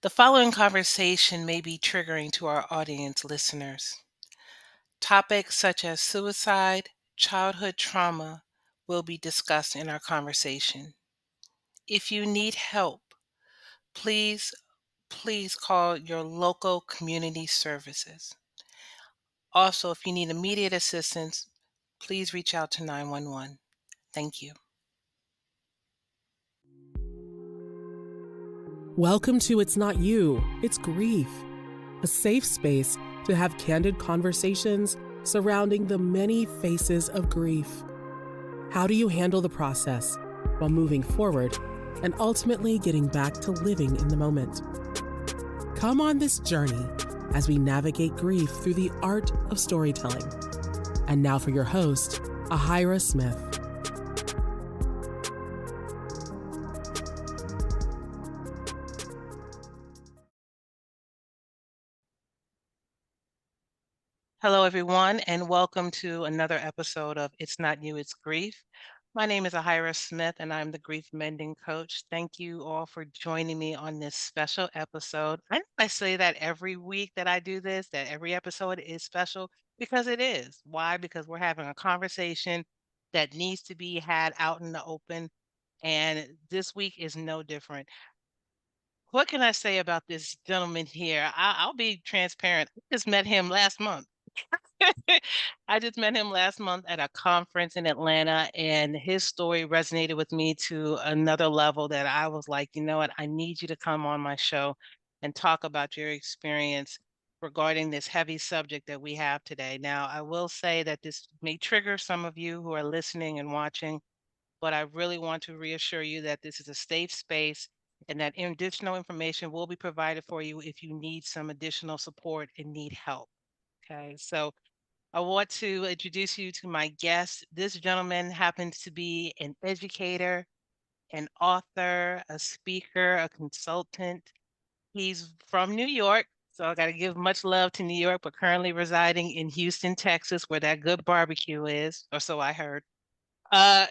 The following conversation may be triggering to our audience listeners. Topics such as suicide, childhood trauma will be discussed in our conversation. If you need help, please, please call your local community services. Also, if you need immediate assistance, please reach out to 911. Thank you. Welcome to It's Not You, It's Grief, a safe space to have candid conversations surrounding the many faces of grief. How do you handle the process while moving forward and ultimately getting back to living in the moment? Come on this journey as we navigate grief through the art of storytelling. And now for your host, Ahira Smith. Hello, everyone, and welcome to another episode of It's Not You, It's Grief. My name is Ahira Smith, and I'm the Grief Mending Coach. Thank you all for joining me on this special episode. I know I say that every week that I do this, that every episode is special, because it is. Why? Because we're having a conversation that needs to be had out in the open, and this week is no different. What can I say about this gentleman here? I'll be transparent. I just met him last month. I just met him last month at a conference in Atlanta, and his story resonated with me to another level that I was like, you know what? I need you to come on my show and talk about your experience regarding this heavy subject that we have today. Now, I will say that this may trigger some of you who are listening and watching, but I really want to reassure you that this is a safe space and that additional information will be provided for you if you need some additional support and need help. Okay, so I want to introduce you to my guest. This gentleman happens to be an educator, an author, a speaker, a consultant. He's from New York, so I got to give much love to New York, but currently residing in Houston, Texas, where that good barbecue is, or so I heard. Uh,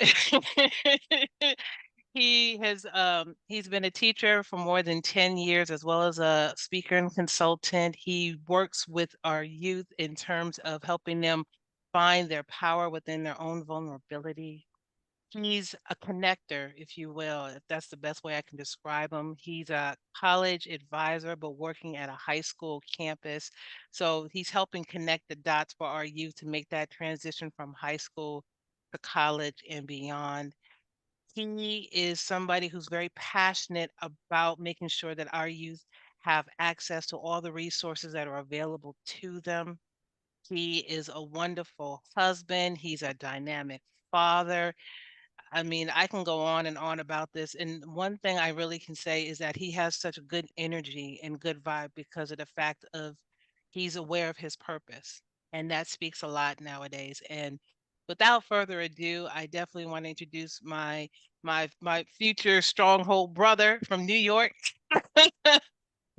he's been a teacher for more than 10 years, as well as a speaker and consultant. He works with our youth in terms of helping them find their power within their own vulnerability. He's a connector, if you will, if that's the best way I can describe him. He's a college advisor, but working at a high school campus. So he's helping connect the dots for our youth to make that transition from high school to college and beyond. He is somebody who's very passionate about making sure that our youth have access to all the resources that are available to them. He is a wonderful husband. He's a dynamic father. I mean, I can go on and on about this. And one thing I really can say is that he has such a good energy and good vibe because of the fact of he's aware of his purpose. And that speaks a lot nowadays. And without further ado, I definitely want to introduce my future stronghold brother from New York,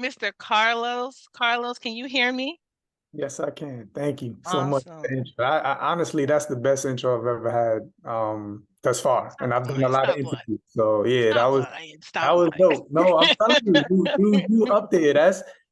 Mr. Carlos. Carlos, can you hear me? Yes, I can. Thank you so much for the Awesome. intro. I honestly, that's the best intro I've ever had thus far, and Stop I've done a lying. lot of Stop lying. interviews. So yeah, Stop lying. that Stop was lying. dope. No, I'm telling you, you up there.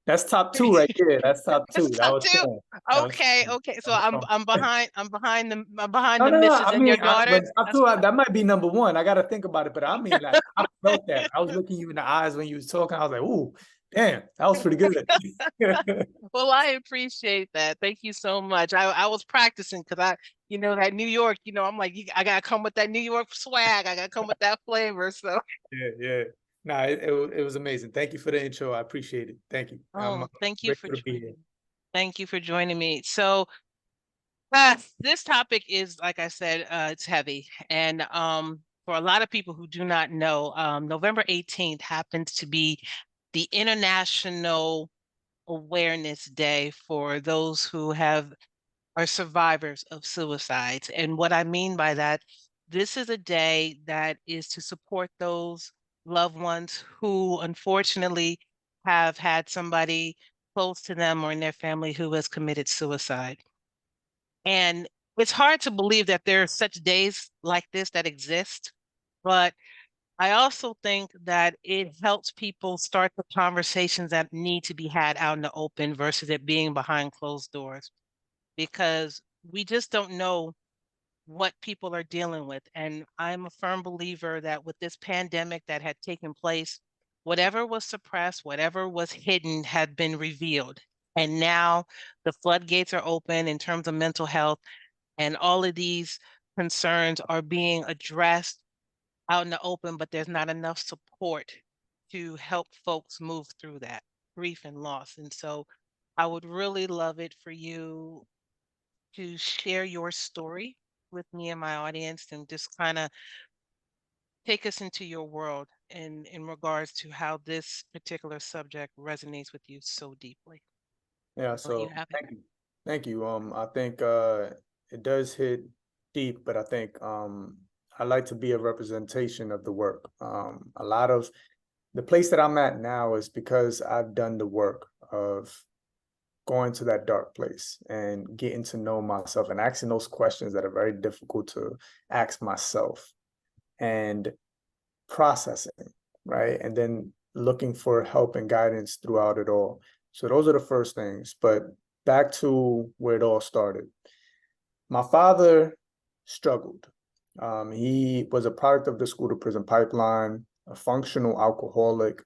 That's top two right there. That's top That's two. That top was two. fun. That was Okay, fun. okay. So That was I'm fun. I'm behind I'm behind No, the no, no. missus I and your mean, daughter. but top That's two, fine. that might be number one. I got to think about it, but I mean, like, I felt that. I was looking you in the eyes when you was talking. I was like, ooh, damn, that was pretty good. Well, I appreciate that. Thank you so much. I was practicing because that New York, I'm like, I gotta come with that New York swag. I gotta come with that flavor. So, Yeah, yeah. Nah, it was amazing. Thank you for the intro. I appreciate it. Thank you. I'm oh, thank you for grateful to be joining here. me. Thank you for joining me. So, this topic is, like I said, it's heavy, and for a lot of people who do not know, November 18th happens to be the International Awareness Day for those who are survivors of suicides. And what I mean by that, this is a day that is to support those loved ones who unfortunately have had somebody close to them or in their family who has committed suicide. And it's hard to believe that there are such days like this that exist, but I also think that it helps people start the conversations that need to be had out in the open versus it being behind closed doors, because we just don't know what people are dealing with. And I'm a firm believer that with this pandemic that had taken place, whatever was suppressed, whatever was hidden had been revealed. And now the floodgates are open in terms of mental health, and all of these concerns are being addressed out in the open, but there's not enough support to help folks move through that grief and loss. And so I would really love it for you to share your story with me and my audience and just kind of take us into your world in regards to how this particular subject resonates with you so deeply. Yeah, I'll let you so have it. thank you. Thank you. I think it does hit deep, but I think I like to be a representation of the work. A lot of the place that I'm at now is because I've done the work of going to that dark place and getting to know myself and asking those questions that are very difficult to ask myself and processing, right? And then looking for help and guidance throughout it all. So those are the first things. But back to where it all started. My father struggled. He was a product of the school to prison pipeline, a functional alcoholic,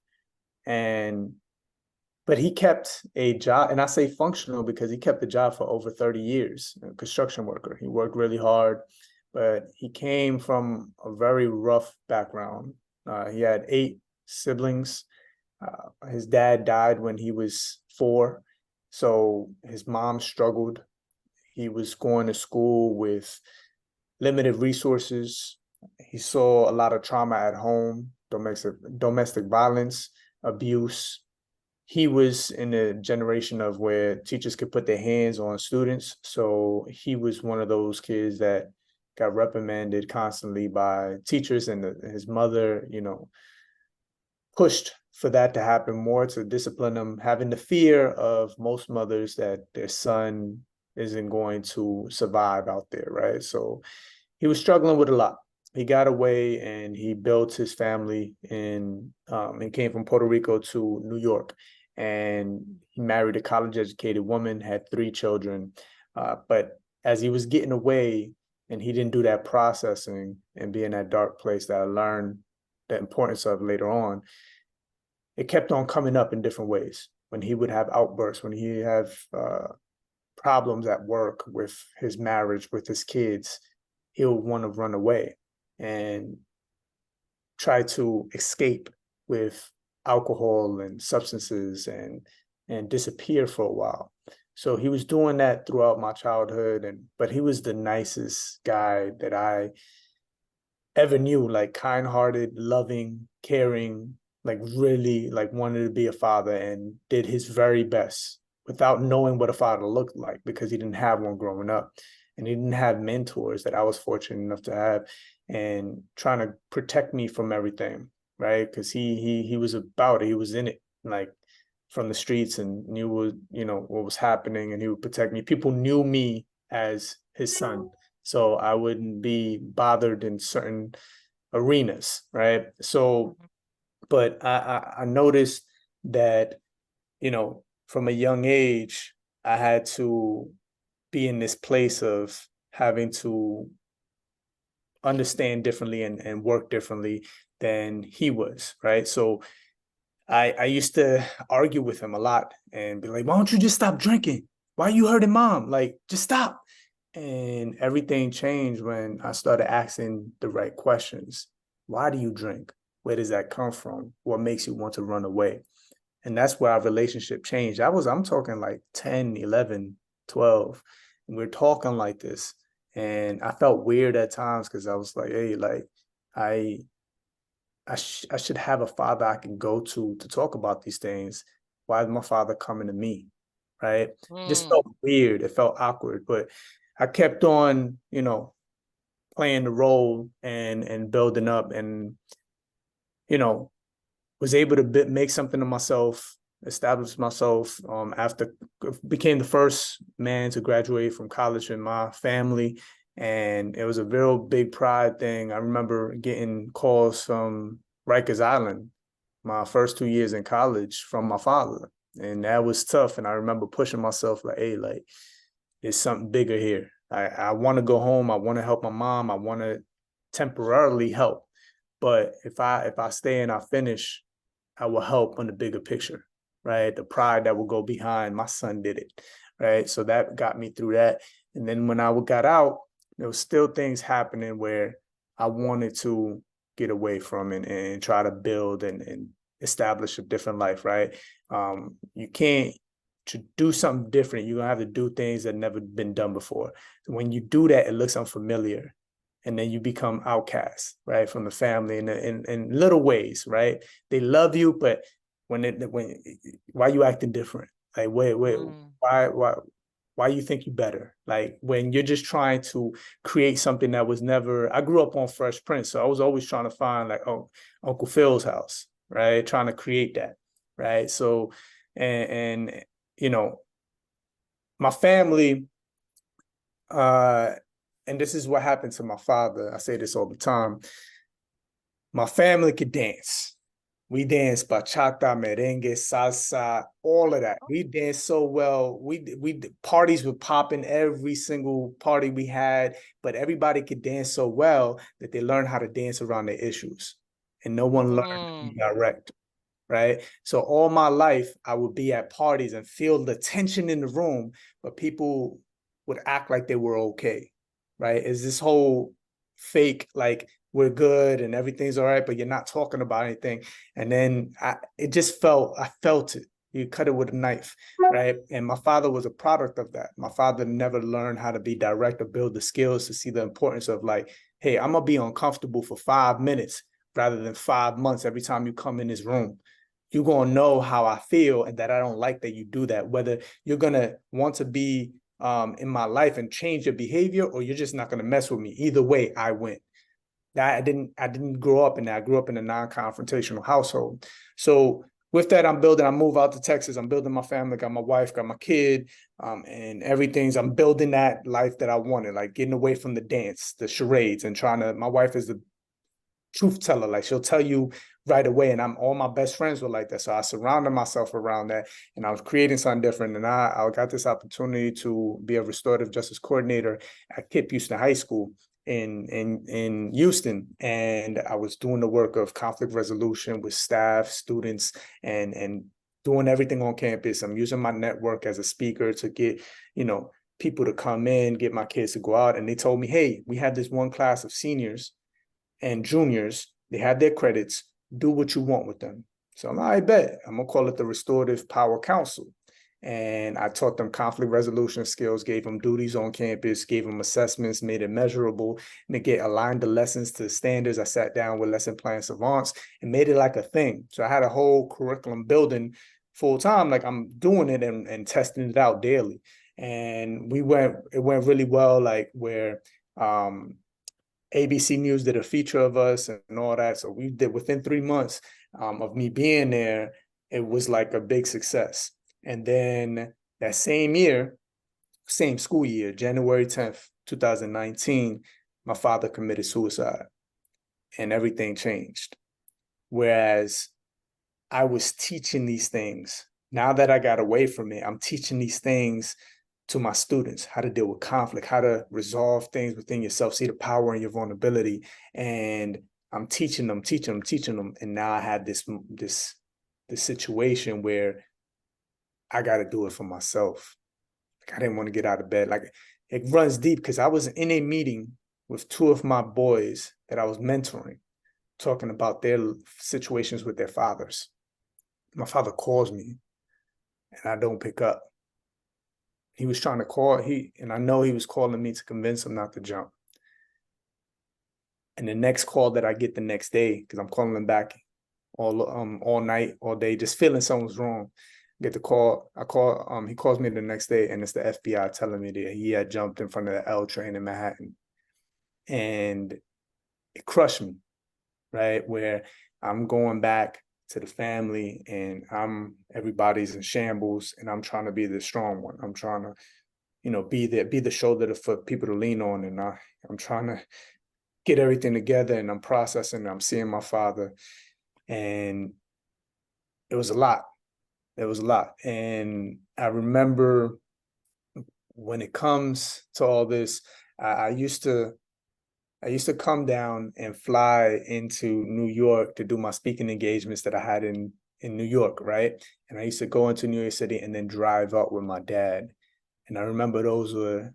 and but he kept a job, and I say functional because he kept the job for over 30 years, a construction worker. He worked really hard, but he came from a very rough background. He had 8 siblings. His dad died when he was 4, so his mom struggled. He was going to school with limited resources. He saw a lot of trauma at home, domestic violence, abuse. He was in a generation of where teachers could put their hands on students. So he was one of those kids that got reprimanded constantly by teachers, and his mother, pushed for that to happen more to discipline him, having the fear of most mothers that their son isn't going to survive out there, right? So he was struggling with a lot. He got away and he built his family in and came from Puerto Rico to New York. And he married a college educated woman, had 3 children. But as he was getting away and he didn't do that processing and be in that dark place that I learned the importance of later on, it kept on coming up in different ways. When he would have outbursts, when he have problems at work, with his marriage, with his kids, he'll want to run away and try to escape with alcohol and substances and disappear for a while. So he was doing that throughout my childhood, but he was the nicest guy that I ever knew, like kind-hearted, loving, caring, like really like wanted to be a father and did his very best without knowing what a father looked like because he didn't have one growing up. And he didn't have mentors that I was fortunate enough to have, and trying to protect me from everything, right? Because he was about it. He was in it, like from the streets, and knew what was happening, and he would protect me. People knew me as his son, so I wouldn't be bothered in certain arenas, right? So, but I noticed that, from a young age, I had to be in this place of having to understand differently and work differently than he was, right? So I used to argue with him a lot and be like, why don't you just stop drinking? Why are you hurting mom? Like, just stop. And everything changed when I started asking the right questions. Why do you drink? Where does that come from? What makes you want to run away? And that's where our relationship changed. I'm talking like 10, 11, 12. And we're talking like this. And I felt weird at times because I was like, hey, like, I I should have a father I can go to talk about these things. Why is my father coming to me? Right? It just Mm. felt weird. It felt awkward. But I kept on, playing the role and building up, and, you know, was able to make something of myself, establish myself, after became the first man to graduate from college in my family, And it was a real big pride thing. I remember getting calls from Rikers Island my first 2 years in college from my father. And that was tough. And I remember pushing myself like, hey, like, there's something bigger here. I want to go home. I want to help my mom. I want to temporarily help. But if I stay and I finish, I will help on the bigger picture, right? The pride that will go behind my son did it, right? So that got me through that. And then when I got out, there was still things happening where I wanted to get away from and try to build and establish a different life, right? You can't to do something different. You're gonna have to do things that never been done before. So when you do that, it looks unfamiliar, and then you become outcast, right, from the family in little ways, right? They love you, but when why you acting different? Like why you think you better? Like when you're just trying to create something that was never. I grew up on Fresh Prince, so I was always trying to find like, oh, Uncle Phil's house, right? Trying to create that, right? So and you know, my family, and this is what happened to my father. I say this all the time. My family could dance. We danced bachata, merengue, salsa, all of that. We danced so well. We parties were popping every single party we had, but everybody could dance so well that they learned how to dance around their issues, and no one learned to be direct. Right. So all my life, I would be at parties and feel the tension in the room, but people would act like they were okay. Right. Is this whole fake, like we're good and everything's all right, but you're not talking about anything. And then I felt it. You cut it with a knife. Right. And my father was a product of that. My father never learned how to be direct or build the skills to see the importance of like, hey, I'm going to be uncomfortable for 5 minutes rather than 5 months every time you come in this room. You're going to know how I feel and that I don't like that you do that, whether you're going to want to be in my life and change your behavior, or you're just not going to mess with me. Either way, I win. That I didn't grow up in that. I grew up in a non-confrontational household. So with that, I move out to Texas. I'm building my family, got my wife, got my kid, and I'm building that life that I wanted, like getting away from the dance, the charades, and my wife is the truth teller. Like she'll tell you right away. And all my best friends were like that. So I surrounded myself around that, and I was creating something different. And I got this opportunity to be a restorative justice coordinator at KIPP Houston High School in Houston. And I was doing the work of conflict resolution with staff, students, and doing everything on campus. I'm using my network as a speaker to get, people to come in, get my kids to go out. And they told me, hey, we had this one class of seniors and juniors, they had their credits, do what you want with them. So I bet I'm gonna call it the Restorative Power Council. And I taught them conflict resolution skills, gave them duties on campus, gave them assessments, made it measurable, and to aligned the lessons to standards. I sat down with lesson plan savants and made it like a thing. So I had a whole curriculum building full time, like I'm doing it and testing it out daily. And it went really well, like where ABC News did a feature of us and all that. So we did within 3 months of me being there, it was like a big success. And then that same year, same school year, January 10th, 2019, my father committed suicide and everything changed. Whereas I was teaching these things. Now that I got away from it, I'm teaching these things to my students, how to deal with conflict, how to resolve things within yourself, see the power in your vulnerability. And I'm teaching them. And now I had this situation where I got to do it for myself. Like I didn't want to get out of bed. Like it runs deep because I was in a meeting with two of my boys that I was mentoring, talking about their situations with their fathers. My father calls me and I don't pick up. He was trying to call, and I know he was calling me to convince him not to jump. And the next call that I get the next day, because I'm calling him back all night, all day, just feeling something's wrong. Get the call. He calls me the next day, and it's the FBI telling me that he had jumped in front of the L train in Manhattan. And it crushed me, right? Where I'm going back to the family and everybody's in shambles, and I'm trying to be the strong one. I'm trying to be there, be the shoulder for people to lean on. And I'm trying to get everything together, and I'm processing, I'm seeing my father, and it was a lot. It was a lot. And I remember when it comes to all this, I used to come down and fly into New York to do my speaking engagements that I had in New York, right? And I used to go into New York City and then drive up with my dad. And I remember those were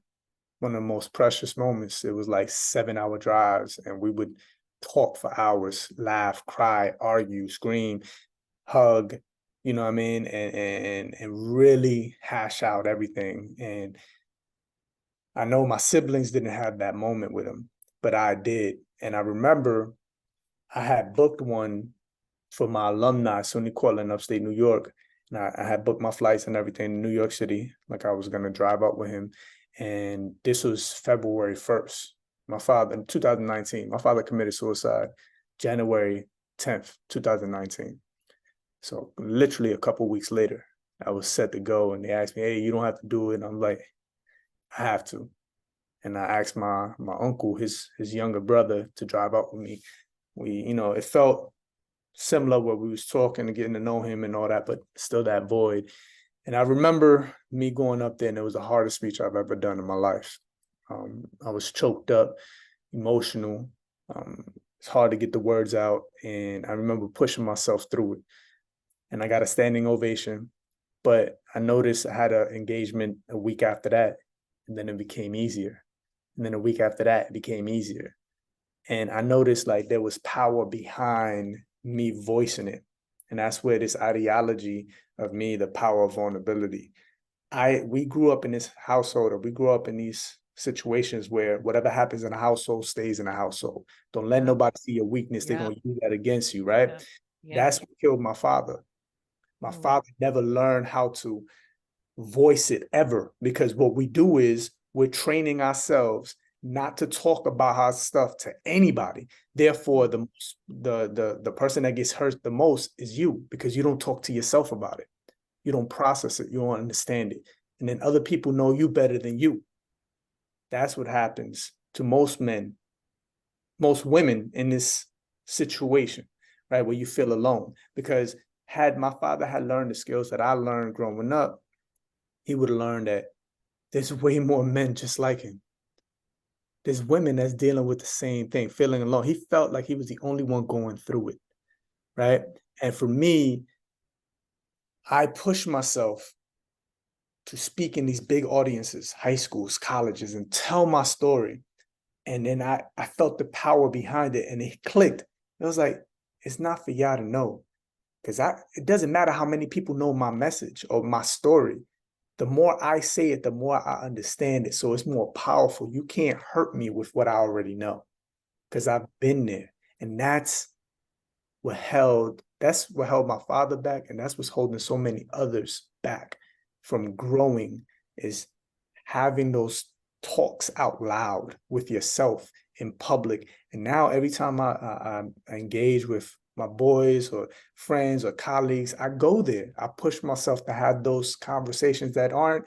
one of the most precious moments. It was like 7-hour drives, and we would talk for hours, laugh, cry, argue, scream, hug, you know what I mean? And really hash out everything. And I know my siblings didn't have that moment with him, but I did. And I remember I had booked one for my alumni, SUNY Cortland, upstate New York. And I had booked my flights and everything in New York City, like I was going to drive up with him. And this was February 1st. My father, in 2019, my father committed suicide January 10th, 2019. So literally a couple weeks later, I was set to go, and they asked me, "Hey, you don't have to do it." And I'm like, "I have to." And I asked my uncle, his younger brother, to drive up with me. It felt similar where we was talking and getting to know him and all that, but still that void. And I remember me going up there, and it was the hardest speech I've ever done in my life. I was choked up, emotional. It's hard to get the words out. And I remember pushing myself through it. And I got a standing ovation. But I noticed I had an engagement a week after that, and then it became easier. And then a week after that, it became easier. And I noticed like there was power behind me voicing it. And that's where this ideology of me, the power of vulnerability. We grew up in this household, or we grew up in these situations where whatever happens in a household stays in a household. Don't let nobody see your weakness. They're going to use that against you, right? That's what killed my father. My father never learned how to voice it ever, because what we do is we're training ourselves not to talk about our stuff to anybody. Therefore, the person that gets hurt the most is you, because you don't talk to yourself about it. You don't process it. You don't understand it. And then other people know you better than you. That's what happens to most men, most women in this situation, right? Where you feel alone. Because had my father had learned the skills that I learned growing up, he would have learned that there's way more men just like him. There's women that's dealing with the same thing, feeling alone. He felt like he was the only one going through it, right? And for me, I pushed myself to speak in these big audiences, high schools, colleges, and tell my story. And then I felt the power behind it, and it clicked. It was like, it's not for y'all to know, because it doesn't matter how many people know my message or my story. The more I say it, the more I understand it. So it's more powerful. You can't hurt me with what I already know, because I've been there. And that's what held my father back. And that's what's holding so many others back from growing, is having those talks out loud with yourself in public. And now every time I engage with my boys or friends or colleagues, I go there. I push myself to have those conversations that aren't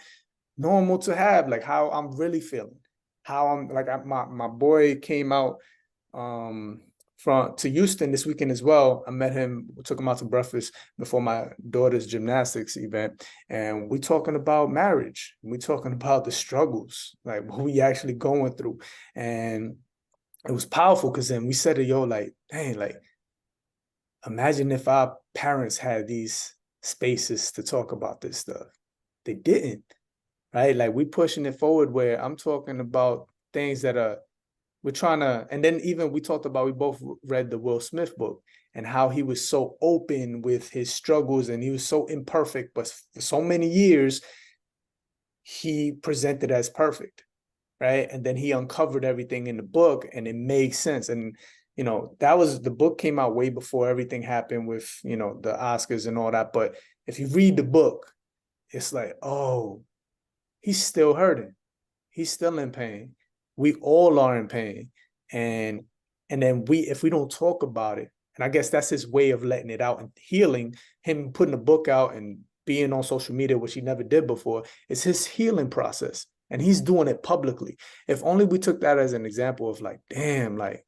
normal to have, like how I'm really feeling, how I'm like, my boy came out to Houston this weekend as well. I met him, took him out to breakfast before my daughter's gymnastics event. And we talking about marriage. We talking about the struggles, like what we actually going through. And it was powerful, because then we said to like, dang, like, imagine if our parents had these spaces to talk about this stuff. They didn't, right? Like, we pushing it forward where I'm talking about things that we're trying to, and then even we both read the Will Smith book, and how he was so open with his struggles, and he was so imperfect, but for so many years, he presented as perfect, right? And then he uncovered everything in the book, and it made sense. And the book came out way before everything happened with, the Oscars and all that. But if you read the book, it's like, oh, he's still hurting. He's still in pain. We all are in pain. And then if we don't talk about it, and I guess that's his way of letting it out and healing, him putting a book out and being on social media, which he never did before, it's his healing process. and he's doing it publicly. If only we took that as an example of like, damn, like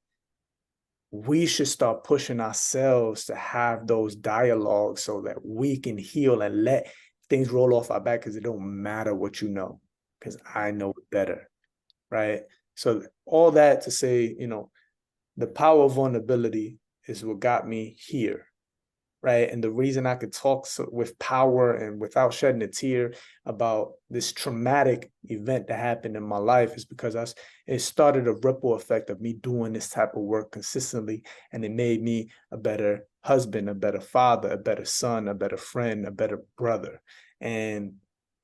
we should start pushing ourselves to have those dialogues so that we can heal and let things roll off our back, because it don't matter what you know, because I know it better, right? So all that to say, the power of vulnerability is what got me here, right? And the reason I could talk with power and without shedding a tear about this traumatic event that happened in my life is because it started a ripple effect of me doing this type of work consistently, and it made me a better husband, a better father, a better son, a better friend, a better brother. And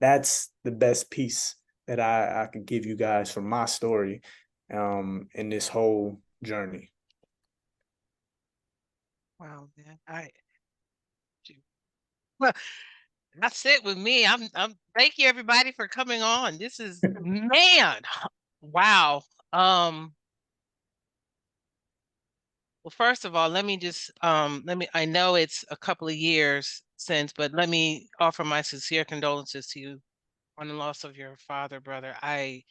that's the best piece that I could give you guys from my story in this whole journey. Wow, man. Well, that's it with me. Thank you everybody for coming on. This is man. Wow. Um, well, first of all, let me just I know it's a couple of years since, but let me offer my sincere condolences to you on the loss of your father, brother. I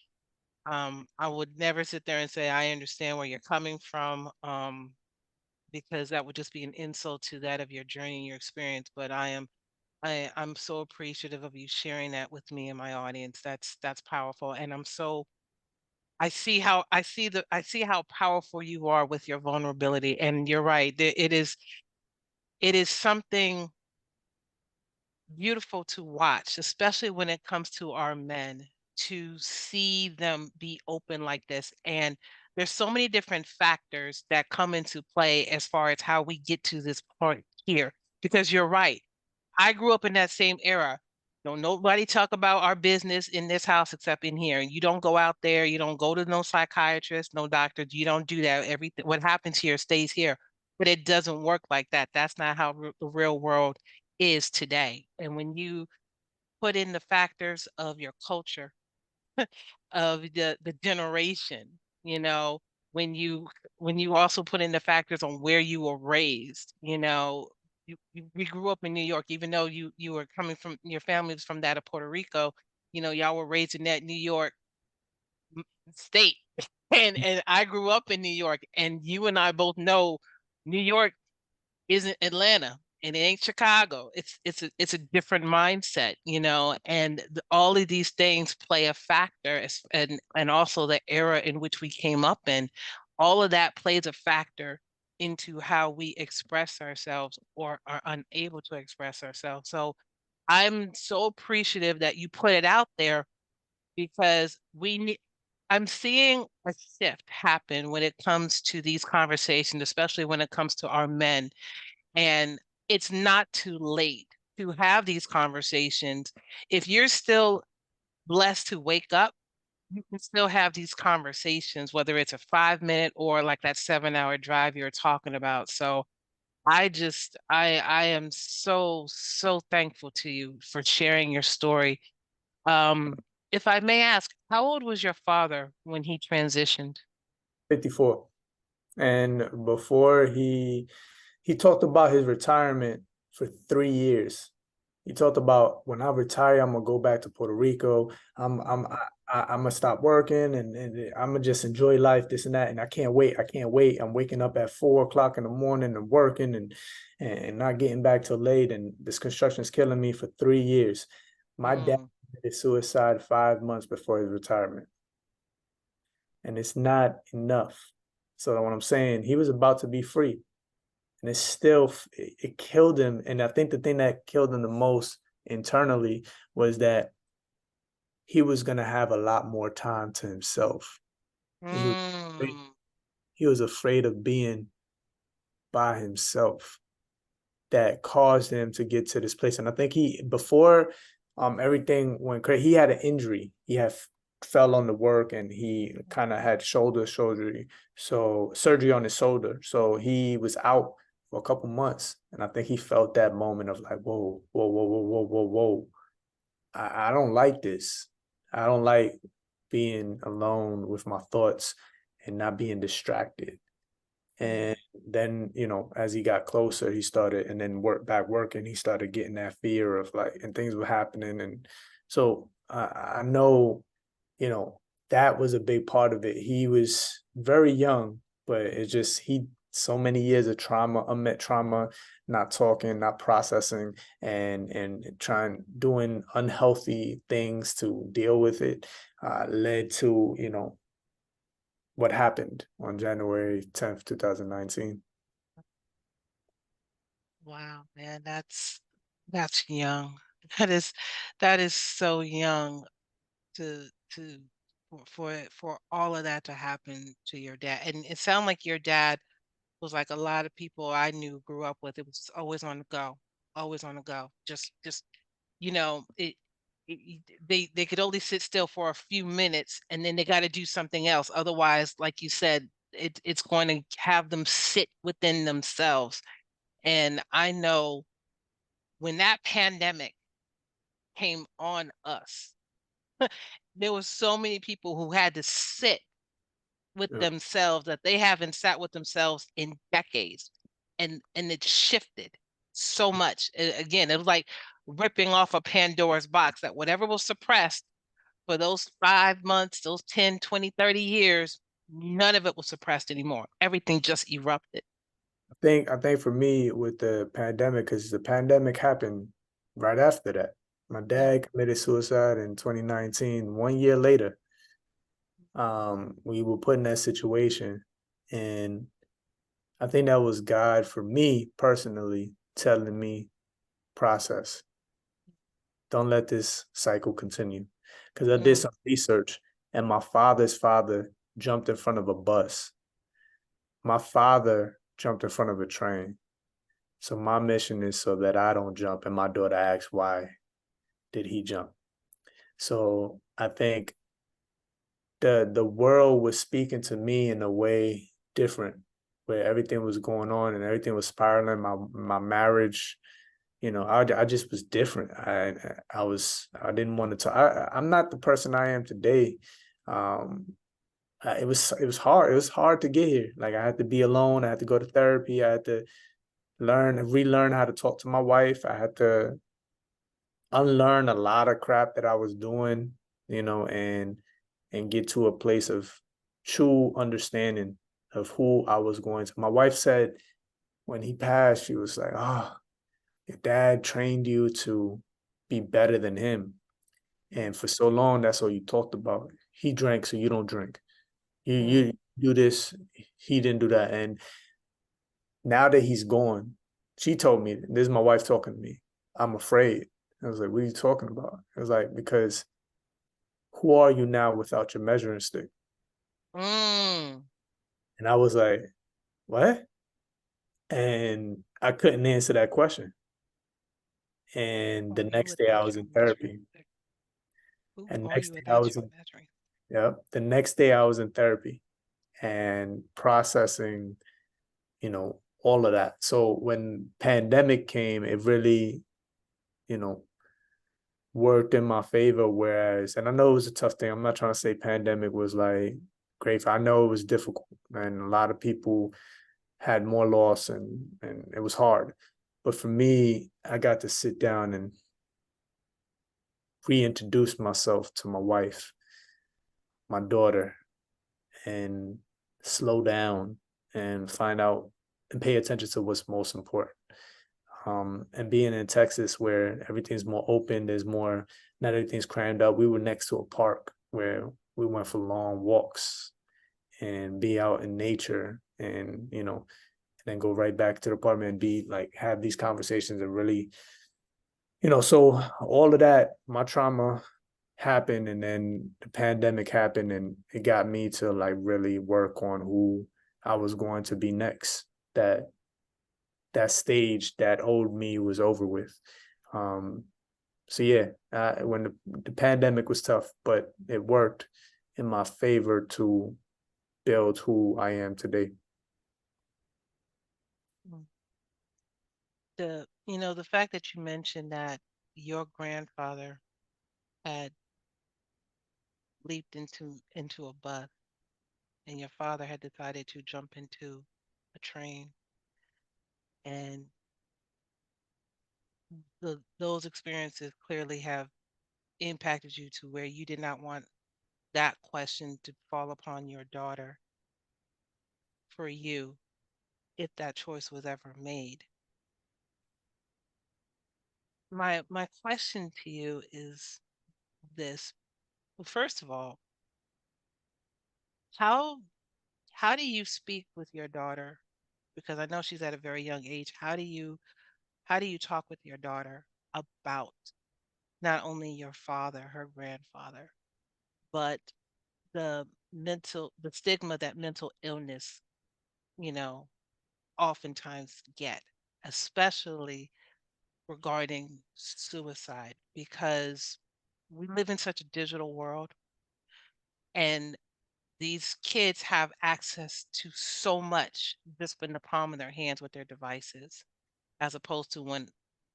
would never sit there and say I understand where you're coming from, because that would just be an insult to that of your journey and your experience. But I'm so appreciative of you sharing that with me and my audience. That's powerful. And I see how powerful you are with your vulnerability. And you're right. It is something beautiful to watch, especially when it comes to our men, to see them be open like this. And there's so many different factors that come into play as far as how we get to this point here. Because you're right. I grew up in that same era. Don't nobody talk about our business in this house except in here. You don't go out there. You don't go to no psychiatrist, no doctor. You don't do that. Everything what happens here stays here. But it doesn't work like that. That's not how the real world is today. And when you put in the factors of your culture, of the generation, you know, when you when you also put in the factors on where you were raised, we grew up in New York, even though you were coming from your family was from that of Puerto Rico, y'all were raised in that New York state. And I grew up in New York, and you and I both know New York isn't Atlanta and it ain't Chicago. It's a different mindset, and all of these things play a factor, and also the era in which we came up in. All of that plays a factor into how we express ourselves or are unable to express ourselves. So I'm so appreciative that you put it out there, because I'm seeing a shift happen when it comes to these conversations, especially when it comes to our men. And it's not too late to have these conversations. If you're still blessed to wake up, you can still have these conversations, whether it's a 5 minute or like that 7 hour drive you're talking about. So I am so, so thankful to you for sharing your story. Um, if I may ask, how old was your father when he transitioned? 54. And before he talked about his retirement for 3 years. He talked about, when I retire, I'm gonna go back to Puerto Rico. I'm gonna stop working, and I'm gonna just enjoy life, this and that. And I can't wait. I can't wait. I'm waking up at 4 o'clock in the morning and working and not getting back till late. And this construction is killing me for 3 years. My dad Mm, committed suicide 5 months before his retirement, and it's not enough. So what I'm saying, he was about to be free, and it killed him. And I think the thing that killed him the most internally was that he was gonna have a lot more time to himself. He was afraid, mm, he was afraid of being by himself. That caused him to get to this place. And I think before everything went crazy, he had an injury. He had fell on the work, and he kind of had shoulder surgery. So surgery on his shoulder. So he was out for a couple months. And I think he felt that moment of like, whoa, whoa, whoa, whoa, whoa, whoa, whoa. I don't like this. I don't like being alone with my thoughts and not being distracted. mm, And then, as he got closer, he started, and then working, he started getting that fear of like, and things were happening. And so I know you know, that was a big part of it. He was very young, but it just he so many years of trauma, unmet trauma, not talking, not processing, and trying doing unhealthy things to deal with it, led to, what happened on January 10th, 2019. Wow, man, that's young. That is that is so young to for all of that to happen to your dad. And it sounded like your dad was like a lot of people I knew grew up with. It was always on the go, always on the go. Just they could only sit still for a few minutes and then they got to do something else. Otherwise, like you said, it's going to have them sit within themselves. And I know when that pandemic came on us, there was so many people who had to sit with Yeah. themselves that they haven't sat with themselves in decades. And it shifted so much. Again, it was like ripping off a Pandora's box that whatever was suppressed for those 5 months, those 10, 20, 30 years, none of it was suppressed anymore. Everything just erupted. I think for me with the pandemic, because the pandemic happened right after that. My Yeah. dad committed suicide in 2019. 1 year later, we were put in that situation, and I think that was God for me personally telling me process. Don't let this cycle continue. Because I did Mm, some research, and my father's father jumped in front of a bus. My father jumped in front of a train. So my mission is so that I don't jump, and my daughter asks, why did he jump? So I think the world was speaking to me in a way different, where everything was going on and everything was spiraling. My marriage, I just was different. I didn't want to talk. I'm not the person I am today. Um, it was hard. It was hard to get here. Like I had to be alone. I had to go to therapy. I had to relearn how to talk to my wife. I had to unlearn a lot of crap that I was doing, and get to a place of true understanding of who I was going to. My wife said when he passed, she was like, "Oh, your dad trained you to be better than him. And for so long, that's all you talked about. He drank, so you don't drink. You mm, you do this, he didn't do that." And now that he's gone, she told me, this is my wife talking to me, I'm afraid. I was like, what are you talking about? I was like, because who are you now without your measuring stick? mm. And I was like, what? And I couldn't answer that question. And the Are you next day I without was your in measuring therapy. stick? Who And are next you day I without was your in, measuring? yeah, the next day I was in therapy and processing, all of that. So when pandemic came, it really, you know, worked in my favor. Whereas, and I know it was a tough thing. I'm not trying to say pandemic was like great. I know it was difficult, and a lot of people had more loss, and it was hard. But for me, I got to sit down and reintroduce myself to my wife, my daughter, and slow down and find out and pay attention to what's most important. And being in Texas where everything's more open, there's more, not everything's crammed up. We were next to a park where we went for long walks and be out in nature, and then go right back to the apartment and be like, have these conversations and really, so all of that, my trauma happened, and then the pandemic happened, and it got me to like really work on who I was going to be next. That stage, that old me was over with. Um, so yeah, when the pandemic was tough, but it worked in my favor to build who I am today. Mm. The fact that you mentioned that your grandfather had leaped into a bus and your father had decided to jump into a train, and those experiences clearly have impacted you to where you did not want that question to fall upon your daughter for you if that choice was ever made. My question to you is this. Well, first of all, how how do you speak with your daughter? Because I know she's at a very young age. How do you talk with your daughter about not only your father, her grandfather, but the stigma that mental illness, you know, oftentimes get, especially regarding suicide, because we live in such a digital world and these kids have access to so much just in the palm of their hands with their devices, as opposed to when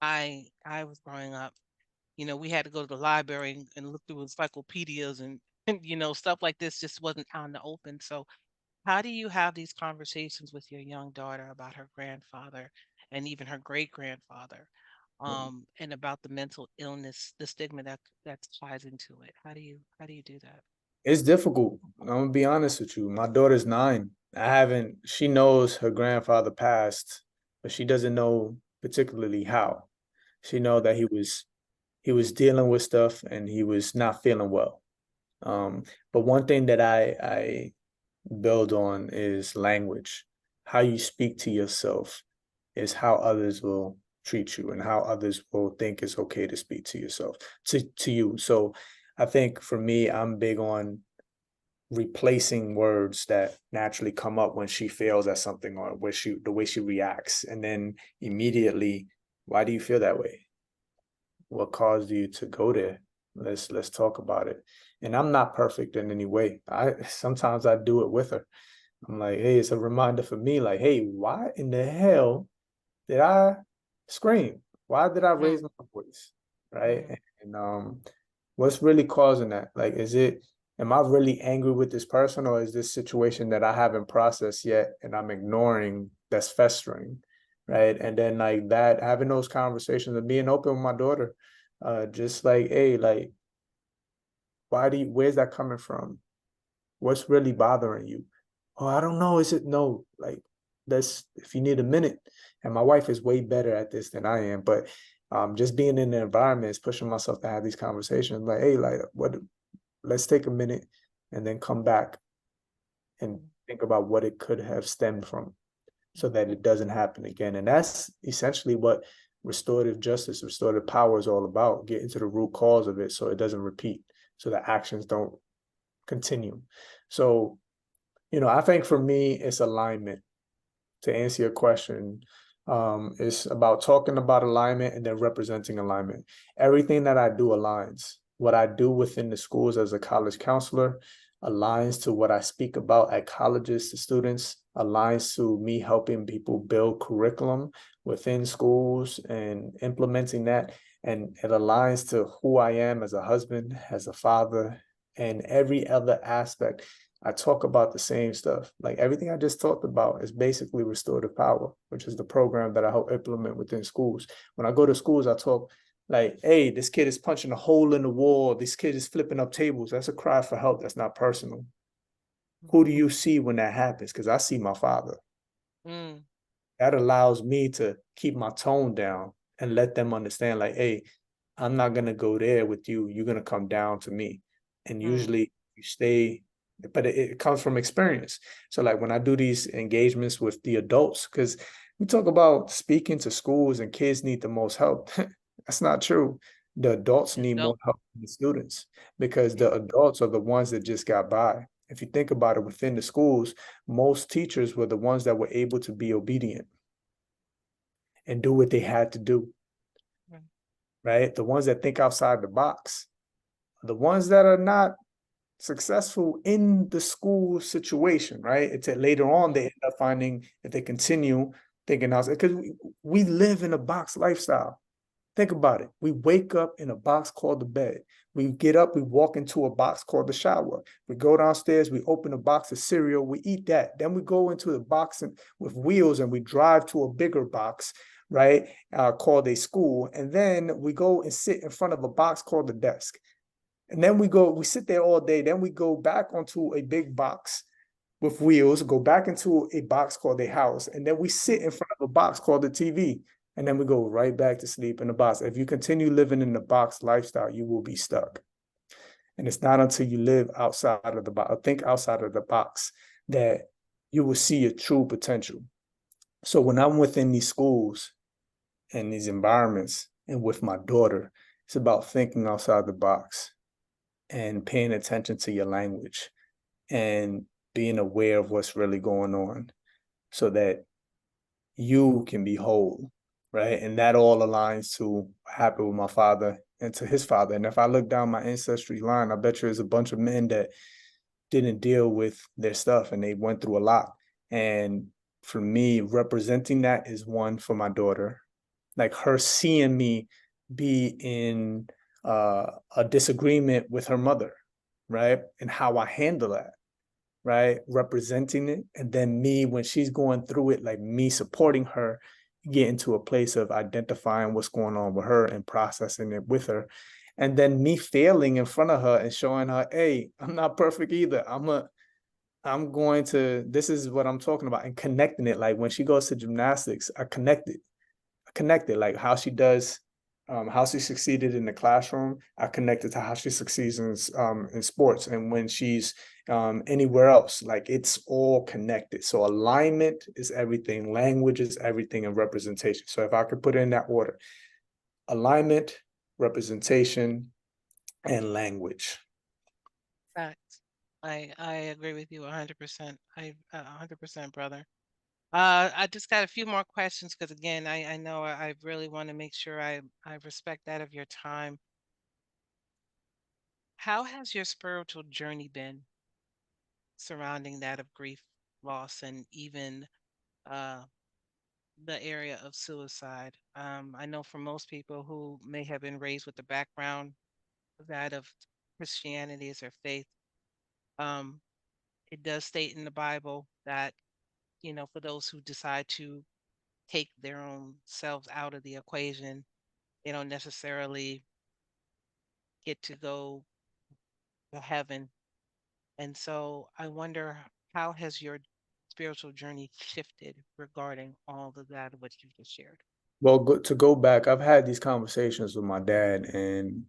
I was growing up. We had to go to the library and look through encyclopedias and stuff like this just wasn't out in the open. So how do you have these conversations with your young daughter about her grandfather and even her great grandfather, and about the mental illness, the stigma that ties into it? How do you do that? It's difficult. I'm gonna be honest with you. My daughter's 9. She knows her grandfather passed, but she doesn't know particularly how. She know that he was dealing with stuff and he was not feeling well. But one thing that I build on is language. How you speak to yourself is how others will treat you and how others will think it's okay to speak to yourself, to you. So I think for me, I'm big on replacing words that naturally come up when she fails at something or the way she reacts. And then immediately, why do you feel that way? What caused you to go there? Let's talk about it. And I'm not perfect in any way. I sometimes I do it with her. I'm like, hey, it's a reminder for me, like, hey, why in the hell did I scream? Why did I Mm, raise my voice? Right. mm, And what's really causing that? Like, am I really angry with this person, or is this situation that I haven't processed yet and I'm ignoring that's festering? Right. And then like that, having those conversations and being open with my daughter, just like, hey, like, where's that coming from? What's really bothering you? Oh, I don't know. Is it no? Like, that's if you need a minute. And my wife is way better at this than I am, but just being in the environment is pushing myself to have these conversations. Like, hey, like, what? Let's take a minute and then come back and mm, think about what it could have stemmed from, so mm, that it doesn't happen again. And that's essentially what restorative justice, restorative power is all about: getting to the root cause of it, so it doesn't repeat, so the actions don't continue. So I think for me, it's alignment. To answer your question, it's about talking about alignment and then representing alignment. Everything that I do aligns. What I do within the schools as a college counselor aligns to what I speak about at colleges to students, aligns to me helping people build curriculum within schools and implementing that. And it aligns to who I am as a husband, as a father, and every other aspect. I talk about the same stuff. Like everything I just talked about is basically restorative power, which is the program that I help implement within schools. When I go to schools, I talk like, hey, this kid is punching a hole in the wall. This kid is flipping up tables. That's a cry for help. That's not personal. Who do you see when that happens? Because I see my father. mm, That allows me to keep my tone down and let them understand, like, hey, I'm not going to go there with you. You're going to come down to me. And mm, usually you stay, but it comes from experience. So, like, when I do these engagements with the adults, because we talk about speaking to schools and kids need the most help. That's not true. The adults mm. need more Nope. help than the students, because Yeah. the adults are the ones that just got by. If you think about it, within the schools, most teachers were the ones that were able to be obedient and do what they had to do, Right. right? The ones that think outside the box, the ones that are not successful in the school situation, right? It's that later on Mhm, they end up finding that they continue thinking outside, because we live in a box lifestyle. Think about it. We wake up in a box called the bed. We get up, we walk into a box called the shower. We go downstairs, we open a box of cereal, we eat that. Then we go into the box with wheels and we drive to a bigger box, right? Called a school. And then we go and sit in front of a box called the desk. And then we sit there all day. Then we go back onto a big box with wheels, go back into a box called a house, and then we sit in front of a box called the TV, and then we go right back to sleep in the box. If you continue living in the box lifestyle, you will be stuck. And it's not until you live outside of the box, think outside of the box, that you will see your true potential. So when I'm within these schools and these environments and with my daughter, it's about thinking outside the box and paying attention to your language and being aware of what's really going on so that you can be whole, right? And that all aligns to what happened with my father and to his father. And if I look down my ancestry line, I bet you there's a bunch of men that didn't deal with their stuff and they went through a lot. And for me, representing that is one for my daughter, like her seeing me be in a disagreement with her mother, right? And how I handle that, right? Representing it. And then me, when she's going through it, like me supporting her, get into a place of identifying what's going on with her and processing it with her. And then me failing in front of her and showing her, hey, I'm not perfect either. I'm going to, this is what I'm talking about, and connecting it. Like when she goes to gymnastics, I connected, like how she does, how she succeeded in the classroom. I connected to how she succeeds in sports, and when she's anywhere else, like it's all connected. So alignment is everything, language is everything, and representation. So if I could put it in that order: alignment, representation, and language. Facts. I agree with you 100%. 100%, brother. I just got a few more questions because again, I know I really want to make sure I respect that of your time. How has your spiritual journey been surrounding that of grief, loss, and even uh the area of suicide? I know for most people who may have been raised with the background that of Christianity as their faith, um, it does state in the Bible that, for those who decide to take their own selves out of the equation, they don't necessarily get to go to heaven. And so I wonder, how has your spiritual journey shifted regarding all of that, what you just shared? Well, to go back, I've had these conversations with my dad, and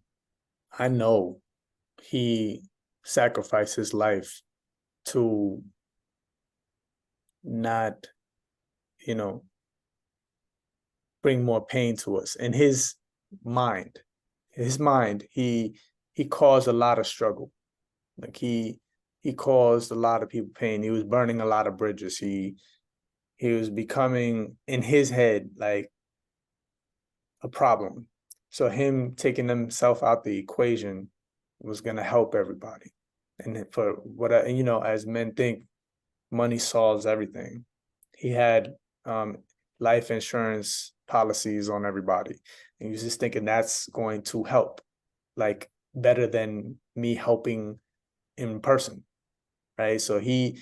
I know he sacrificed his life to not, you know, bring more pain to us. In his mind, he caused a lot of struggle. Like he caused a lot of people pain. He was burning a lot of bridges. He was becoming, in his head, like a problem. So him taking himself out the equation was gonna help everybody. And for what as men think, money solves everything. He had life insurance policies on everybody. And he was just thinking that's going to help, like better than me helping in person, right? So it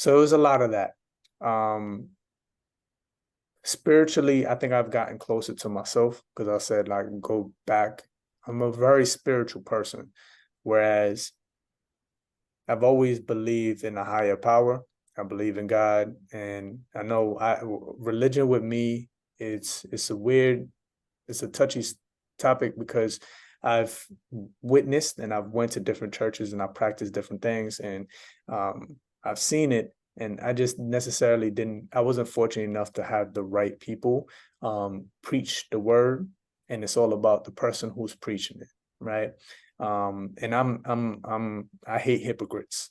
was a lot of that. Um, Spiritually, I think I've gotten closer to myself because I said, like, go back. I'm a very spiritual person, whereas I've always believed in a higher power. I believe in God, and I know religion with me, it's a touchy topic because I've witnessed and I've went to different churches and I've practiced different things, and I've seen it, and I just necessarily I wasn't fortunate enough to have the right people preach the word, and it's all about the person who's preaching it, right? And I hate hypocrites.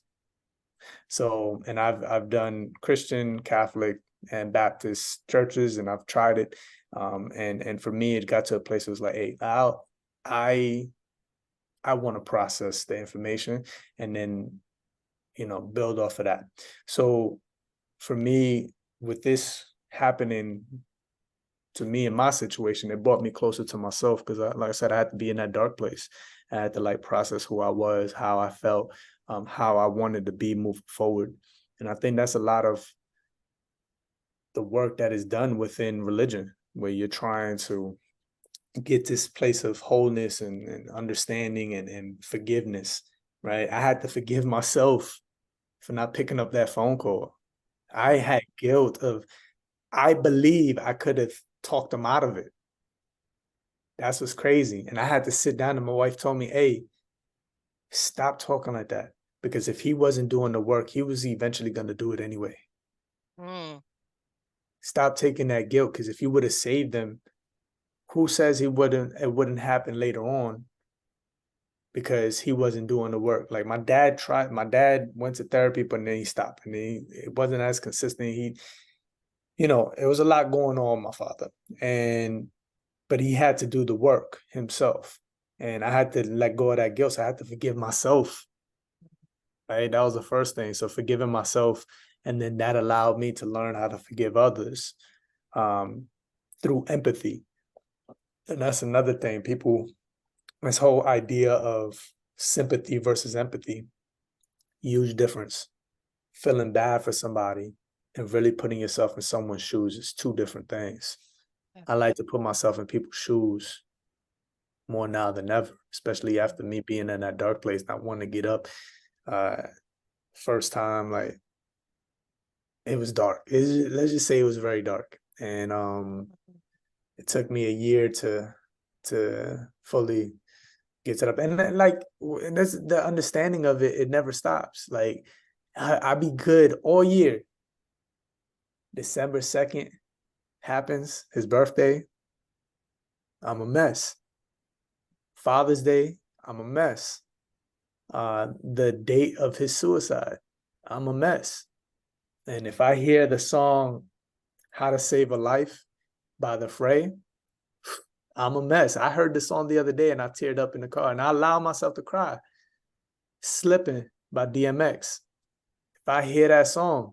So, and I've done Christian, Catholic, and Baptist churches, and I've tried it. And for me, it got to a place where it was like, hey, I I want to process the information and then build off of that. So for me, with this happening to me in my situation, it brought me closer to myself because, like I said, I had to be in that dark place. I had to like process who I was, how I felt, how I wanted to be moving forward. And I think that's a lot of the work that is done within religion, where you're trying to get this place of wholeness and understanding and forgiveness, right? I had to forgive myself for not picking up that phone call. I had guilt of, I believe I could have talked him out of it. That's what's crazy. And I had to sit down and my wife told me, hey, stop talking like that. Because if he wasn't doing the work, he was eventually going to do it anyway. Mm. Stop taking that guilt. Because if you would have saved them, who says it wouldn't happen later on because he wasn't doing the work? Like my dad went to therapy, but then he stopped and it wasn't as consistent. It was a lot going on, my father. But he had to do the work himself. And I had to let go of that guilt. So I had to forgive myself. Right. That was the first thing. So forgiving myself. And then that allowed me to learn how to forgive others um, through empathy. And that's another thing. This whole idea of sympathy versus empathy, huge difference. Feeling bad for somebody and really putting yourself in someone's shoes is two different things. I like to put myself in people's shoes more now than ever, especially after me being in that dark place, not wanting to get up. Uh, First time, like it was dark. Let's just say it was very dark, and it took me a year to fully get set up. And and that's the understanding of it. It never stops. Like I be good all year. December 2nd happens, his birthday. I'm a mess. Father's Day, I'm a mess. The date of his suicide, I'm a mess. And if I hear the song How to Save a Life by The Fray, I'm a mess. I heard the song the other day and I teared up in the car and I allowed myself to cry. Slipping by DMX. If I hear that song,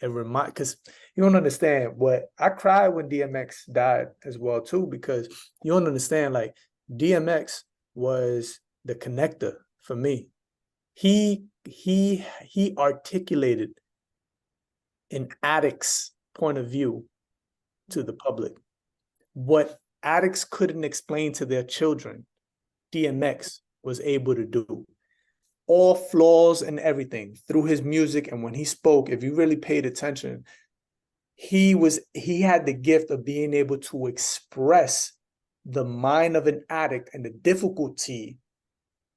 because you don't understand what I cried when DMX died as well too, because you don't understand, like DMX was the connector for me. He articulated an addict's point of view to the public. What addicts couldn't explain to their children, DMX was able to do. All flaws and everything through his music. And when he spoke, if you really paid attention, he had the gift of being able to express the mind of an addict and the difficulty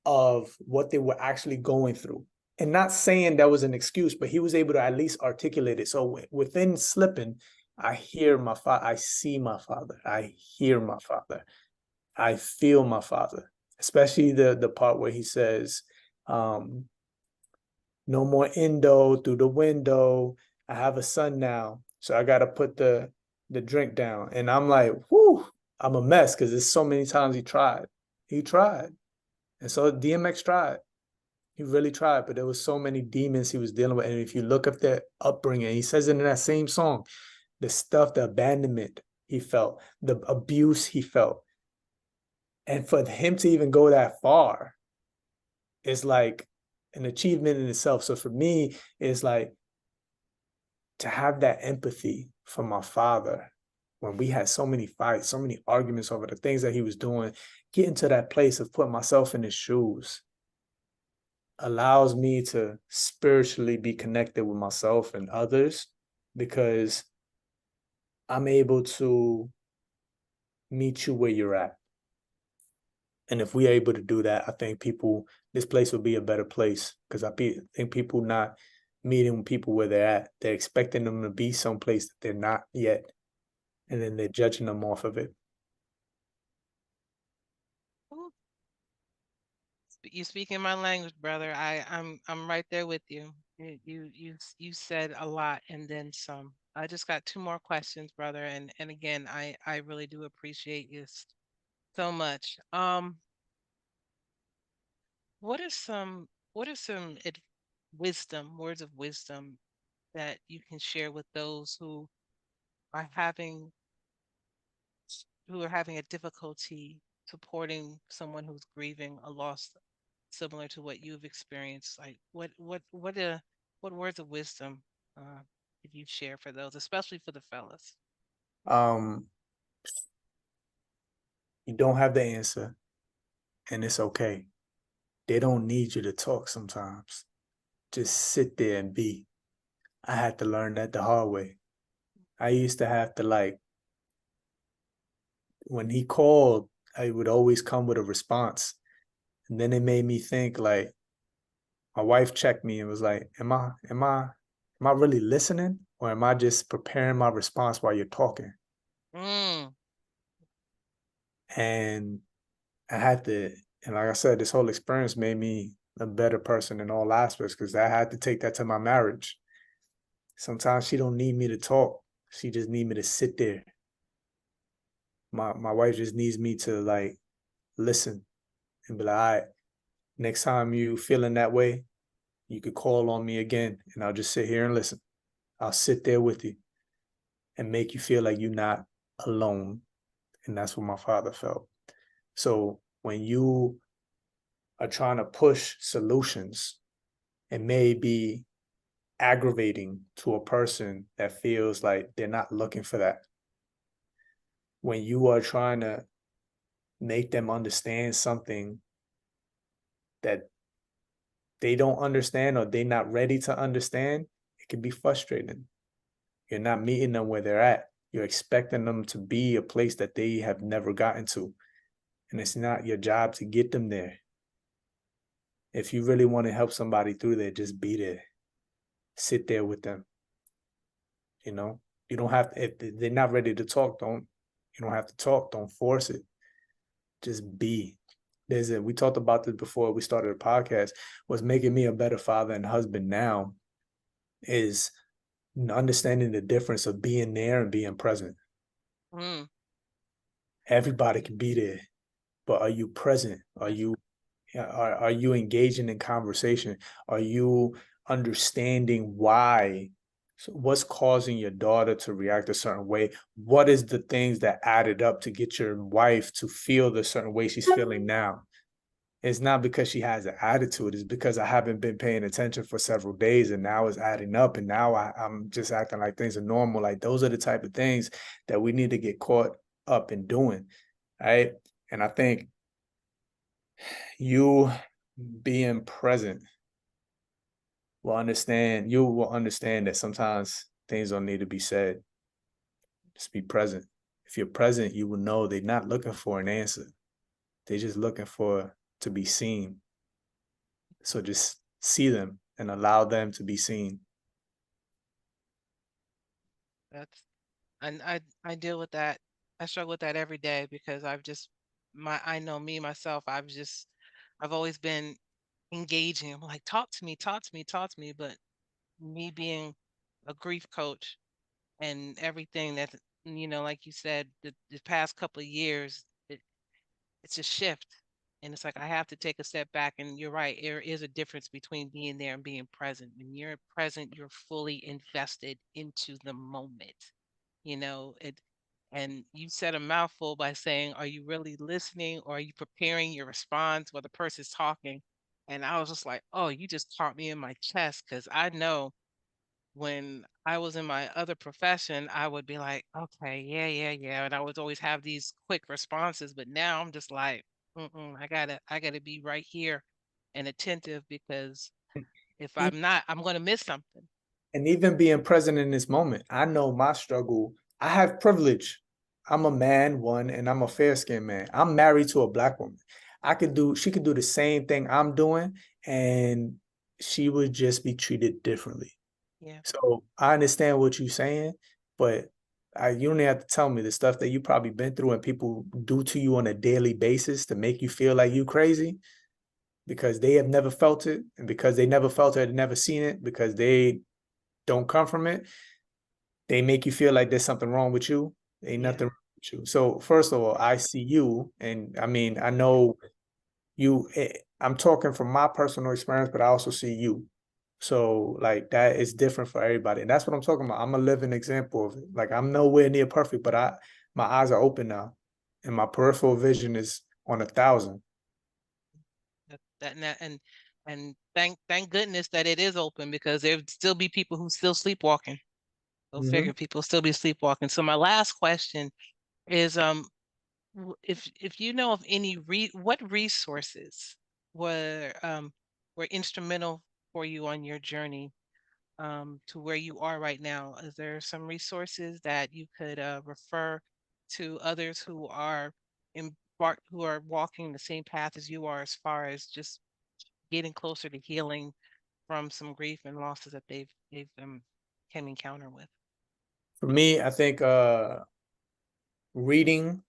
of what they were actually going through. And not saying that was an excuse, but he was able to at least articulate it. So within Slippin, I hear my father, I see my father, I hear my father, I feel my father, especially the part where he says, no more endo through the window. I have a son now, so I gotta put the drink down. And I'm like, whoo, I'm a mess because there's so many times he tried. He tried. And so DMX tried. He really tried, but there was so many demons he was dealing with. And if you look up their upbringing, he says it in that same song, the stuff, the abandonment he felt, the abuse he felt. And for him to even go that far is like an achievement in itself. So for me, it's like to have that empathy for my father when we had so many fights, so many arguments over the things that he was doing, getting to that place of putting myself in his shoes allows me to spiritually be connected with myself and others because I'm able to meet you where you're at. And if we're able to do that, I think this place will be a better place because think people not meeting people where they're at. They're expecting them to be someplace that they're not yet. And then they're judging them off of it. Ooh, you speak in my language, brother. I'm right there with you. You said a lot and then some. I just got two more questions, brother. And again, I really do appreciate you so much. What are some words of wisdom that you can share with those are having who are having a difficulty supporting someone who's grieving a loss similar to what you've experienced? Like what words of wisdom did you share for those, especially for the fellas? Um, You don't have the answer, and it's okay. They don't need you to talk sometimes. Just sit there and be. I had to learn that the hard way. I used to have to like when he called, I would always come with a response. And then it made me think like my wife checked me and was like, am I really listening? Or am I just preparing my response while you're talking? Mm, And I had to, and like I said, this whole experience made me a better person in all aspects because I had to take that to my marriage. Sometimes she don't need me to talk. She just need me to sit there. My wife just needs me to like listen and be like, all right, next time you feeling that way, you could call on me again and I'll just sit here and listen. I'll sit there with you and make you feel like you're not alone. And that's what my father felt. So when you are trying to push solutions, it may be aggravating to a person that feels like they're not looking for that. When you are trying to make them understand something that they don't understand or they're not ready to understand, it can be frustrating. You're not meeting them where they're at. You're expecting them to be a place that they have never gotten to. And it's not your job to get them there. If you really want to help somebody through there, just be there. Sit there with them. You know, you don't have to, if they're not ready to talk, you don't have to talk. Don't force it. Just be. We talked about this before we started the podcast. What's making me a better father and husband now is understanding the difference of being there and being present. mm, Everybody can be there, but are you present? that's Are you engaging in conversation? Are you understanding why? So what's causing your daughter to react a certain way? What is the things that added up to get your wife to feel the certain way she's feeling now? It's not because she has an attitude. It's because I haven't been paying attention for several days and now it's adding up. And now I'm just acting like things are normal. Like those are the type of things that we need to get caught up in doing. Right. And I think you being present you will understand that sometimes things don't need to be said. Just be present. If you're present, you will know they're not looking for an answer. They're just looking for to be seen. So just see them and allow them to be seen. that's and I deal with that. I struggle with that every day because I know me myself, I've always been engaging. I'm like, talk to me, talk to me, talk to me. But me being a grief coach and everything that, like you said, the past couple of years, it's a shift. And it's like I have to take a step back. And you're right, there is a difference between being there and being present. When you're present, you're fully invested into the moment. It and you said a mouthful by saying, are you really listening or are you preparing your response while the person's talking? And I was just like, oh, you just caught me in my chest because I know when I was in my other profession, I would be like, okay, yeah, yeah, yeah. And I would always have these quick responses. But now I'm just like, I gotta be right here and attentive because if E- I'm not, I'm gonna miss something. And even being present in this moment, I know my struggle. I have privilege. I'm a man, one, and I'm a fair skinned man. I'm married to a black woman. She could do the same thing I'm doing, and she would just be treated differently. Yeah, So I understand what you're saying, but you don't have to tell me the stuff that you probably been through and people do to you on a daily basis to make you feel like you crazy because they have never felt it, and because they never felt it, never seen it, because they don't come from it, they make you feel like there's something wrong with you. Ain't yeah. nothing wrong with you. So first of all, I see you, and I mean, I know you. I'm talking from my personal experience, but I also see you. So like that is different for everybody. And that's what I'm talking about. I'm a living example of it. Like I'm nowhere near perfect, but my eyes are open now. And my peripheral vision is on 1,000. And thank goodness that it is open because there'd still be people who still sleepwalking. Go Mm-hmm. figure, people still be sleepwalking. So my last question is, if you know of any what resources were were instrumental for you on your journey to where you are right now? Is there some resources that you could refer to others who are who are walking the same path as you are, as far as just getting closer to healing from some grief and losses that they've came encounter with? For me, I think reading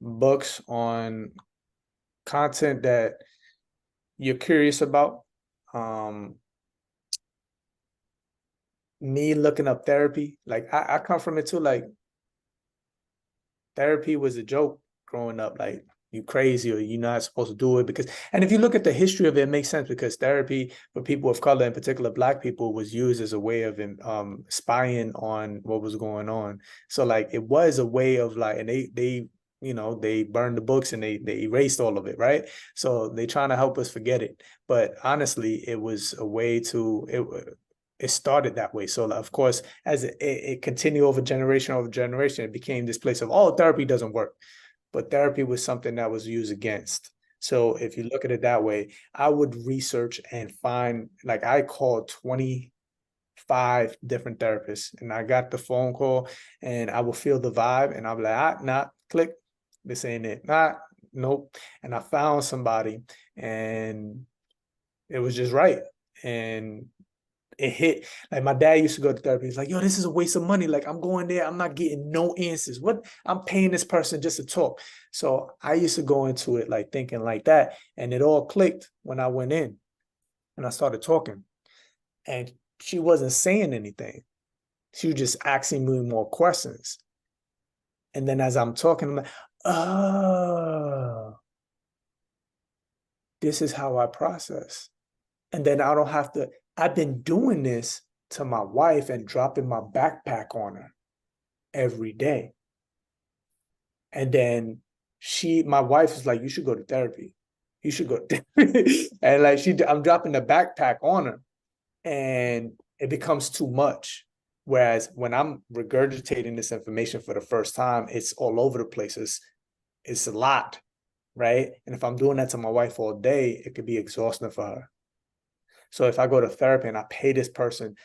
books on content that you're curious about. Um, Me looking up therapy, like I come from it too. Like therapy was a joke growing up. Like you crazy or you're not supposed to do it because. And if you look at the history of it, it makes sense because therapy for people of color, in particular Black people, was used as a way of spying on what was going on. So like it was a way of like, and they they burned the books and they erased all of it, right? So they trying to help us forget it. But honestly, it was a way to it started that way. So of course, as it continued over generation, it became this place of, oh, therapy doesn't work. But therapy was something that was used against. So if you look at it that way, I would research and find, like I called 25 different therapists and I got the phone call and I will feel the vibe and I'll be like, nah, click, this ain't it. Nah, nope. And I found somebody and it was just right. And it hit. Like my dad used to go to therapy. He's like, yo, this is a waste of money. Like I'm going there, I'm not getting no answers. What? I'm paying this person just to talk. So I used to go into it like thinking like that. And it all clicked when I went in and I started talking. And she wasn't saying anything. She was just asking me more questions. And then as I'm talking, I'm like, oh, this is how I process. And then I don't have to, I've been doing this to my wife and dropping my backpack on her every day. And then my wife is like, you should go to therapy. You should go to therapy. And like I'm dropping the backpack on her and it becomes too much. Whereas when I'm regurgitating this information for the first time, it's all over the place. It's a lot, right? And if I'm doing that to my wife all day, it could be exhausting for her. So if I go to therapy and I pay this person,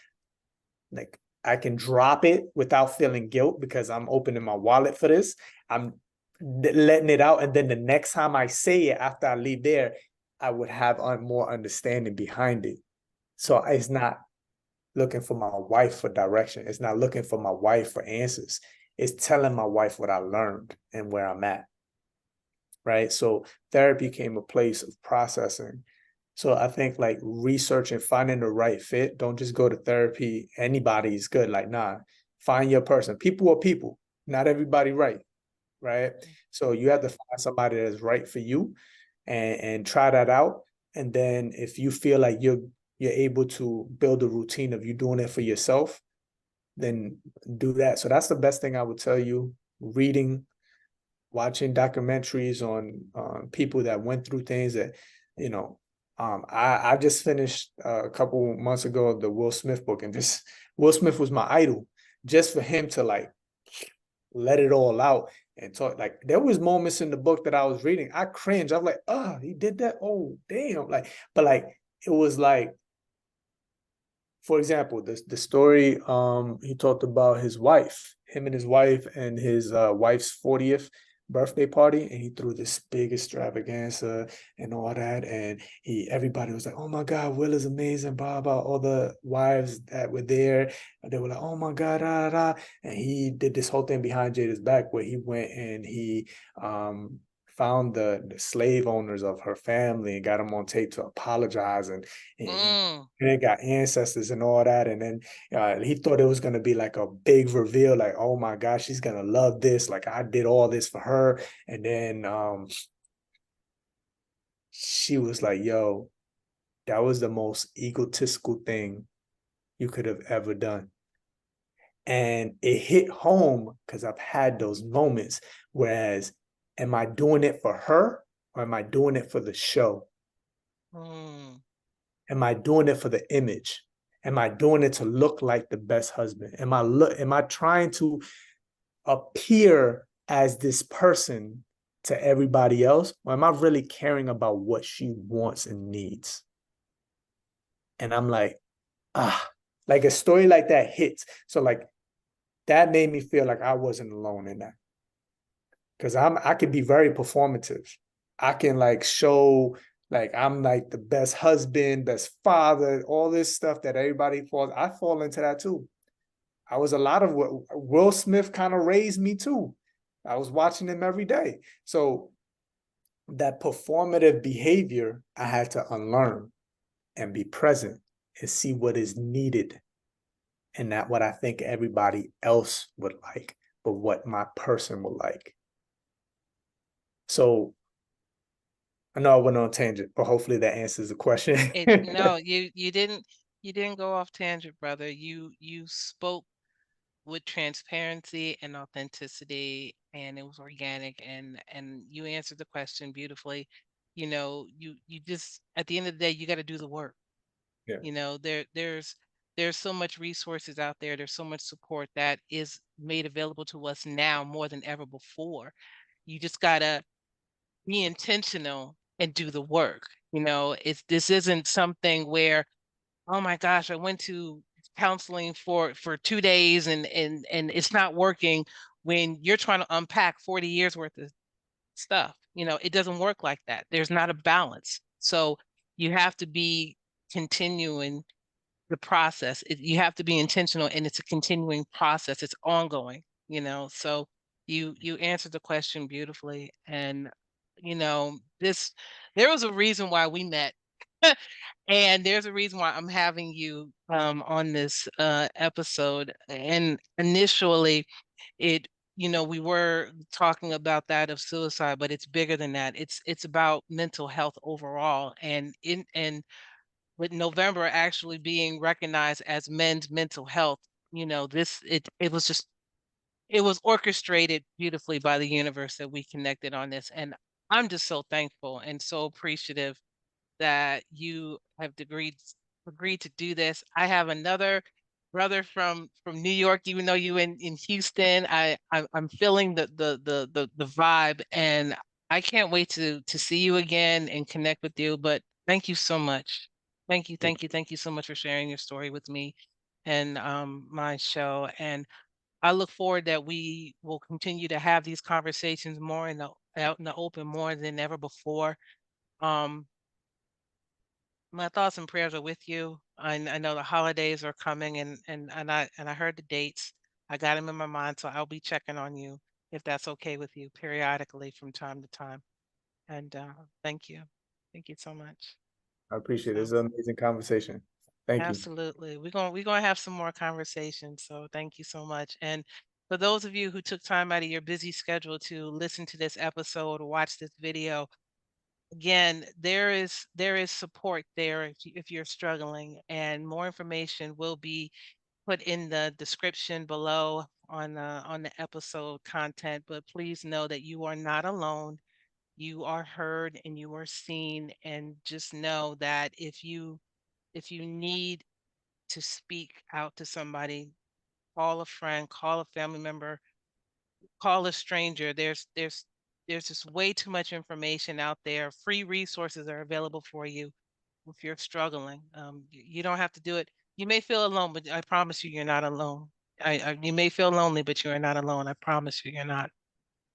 like I can drop it without feeling guilt because I'm opening my wallet for this. I'm letting it out. And then the next time I say it after I leave there, I would have more understanding behind it. So it's not looking for my wife for direction. It's not looking for my wife for answers. It's telling my wife what I learned and where I'm at. Right. So therapy became a place of processing. So I think like researching, finding the right fit. Don't just go to therapy. Anybody is good. Like, nah, find your person. People are people. Not everybody right. Right. So you have to find somebody that is right for you and try that out. And then if you feel like you're able to build a routine of you doing it for yourself, then do that. So that's the best thing I would tell you. Reading, watching documentaries on people that went through things that, you know, I just finished a couple months ago the Will Smith book, and just Will Smith was my idol. Just for him to like let it all out and talk, like there was moments in the book that I was reading, I cringed. I was like, oh, he did that. Oh, damn. Like, but like it was like, for example, the story he talked about his wife, him and his wife and his wife's 40th birthday party, and he threw this big extravaganza and all that, and everybody was like, oh my God, Will is amazing, blah blah. All the wives that were there, they were like, oh my God, da, da. And he did this whole thing behind Jada's back where he went and he found the slave owners of her family and got them on tape to apologize, and he Mm. and got ancestors and all that. And then he thought it was going to be like a big reveal, like, oh my gosh, she's going to love this. Like I did all this for her. And then she was like, yo, that was the most egotistical thing you could have ever done. And it hit home because I've had those moments. Whereas, am I doing it for her or am I doing it for the show? Mm. Am I doing it for the image? Am I doing it to look like the best husband? Am I trying to appear as this person to everybody else, or am I really caring about what she wants and needs? And I'm like, like a story like that hits. So like that made me feel like I wasn't alone in that. Because I could be very performative. I can like show like I'm like the best husband, best father, all this stuff that everybody falls. I fall into that too. I was a lot of what Will Smith kind of raised me too. I was watching him every day. So that performative behavior, I had to unlearn and be present and see what is needed and not what I think everybody else would like, but what my person would like. So I know I went on a tangent, but hopefully that answers the question. No, you didn't go off tangent, brother. You spoke with transparency and authenticity, and it was organic, and you answered the question beautifully. You just, at the end of the day, you got to do the work. Yeah. There's so much resources out there. There's so much support that is made available to us now more than ever before. You just gotta be intentional and do the work. This isn't something where, oh my gosh, I went to counseling for 2 days and it's not working, when you're trying to unpack 40 years worth of stuff. It doesn't work like that. There's not a balance. So you have to be continuing the process. You have to be intentional, and it's a continuing process. It's ongoing. So you answered the question beautifully, and this there was a reason why we met. And there's a reason why I'm having you on this episode. And initially, it we were talking about that of suicide, but it's bigger than that. It's about mental health overall, and with November actually being recognized as Men's Mental Health, it was orchestrated beautifully by the universe that we connected on this. And I'm just so thankful and so appreciative that you have agreed to do this. I have another brother from New York, even though you in Houston. I'm feeling the vibe, and I can't wait to see you again and connect with you. But thank you so much. Thank you so much for sharing your story with me and my show. And I look forward that we will continue to have these conversations more out in the open more than ever before. Um, my thoughts and prayers are with you. I know the holidays are coming, and I heard the dates. I got them in my mind, so I'll be checking on you if that's okay with you periodically from time to time. And thank you. Thank you so much. I appreciate it. It's So an amazing conversation. Thank you. absolutely. We're gonna have some more conversations. So thank you so much. And for those of you who took time out of your busy schedule to listen to this episode or watch this video, again, there is support there if you're struggling, and more information will be put in the description below on the episode content. But please know that you are not alone. You are heard and you are seen, and just know that if you need to speak out to somebody, call a friend, call a family member, call a stranger. There's just way too much information out there. Free resources are available for you if you're struggling. You don't have to do it. You may feel alone, but I promise you, you're not alone. You may feel lonely, but you are not alone. I promise you, you're not.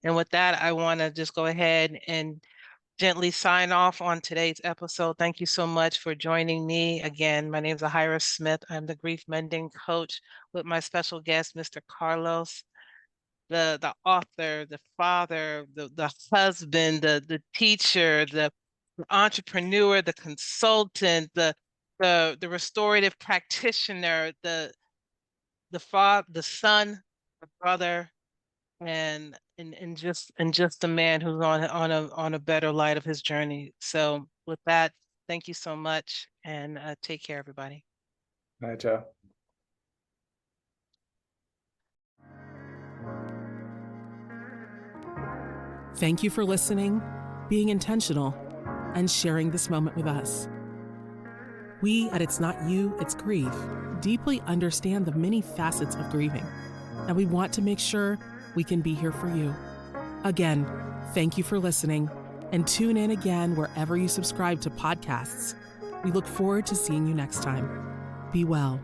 And with that, I want to just go ahead and gently sign off on today's episode. Thank you so much for joining me. Again, my name is Ahira Smith. I'm the grief mending coach with my special guest, Mr. Carlos, the author, the father, the husband, the teacher, the entrepreneur, the consultant, the restorative practitioner, the father, the son, the brother, and just a man who's on a better light of his journey. So with that, thank you so much, and take care, everybody. All right, y'all. Thank you for listening, being intentional, and sharing this moment with us. We at It's Not You, It's Grief deeply understand the many facets of grieving, and we want to make sure we can be here for you. Again, thank you for listening, and tune in again wherever you subscribe to podcasts. We look forward to seeing you next time. Be well.